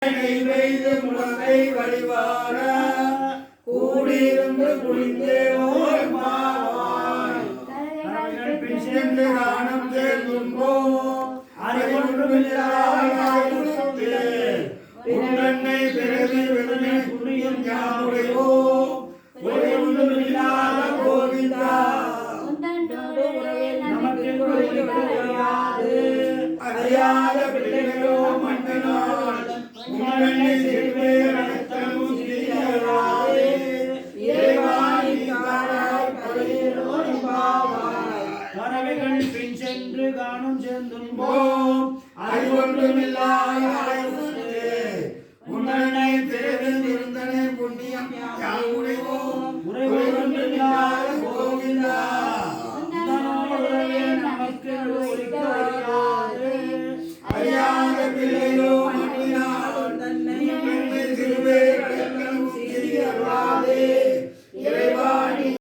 முழங்கை வழிவார கூடியிருந்து குளிந்தேவோர் மாவாய் பிச்சென்று காணம் சேர்ந்தும்போ அறிவொன்றுமில்லாதே பிறவி வெறுமை புரியும் யாருடையோ ஒன்றுமில்லாத கோவிந்தா நமக்கு அறியாத பிள்ளைகளோ மன்னனால்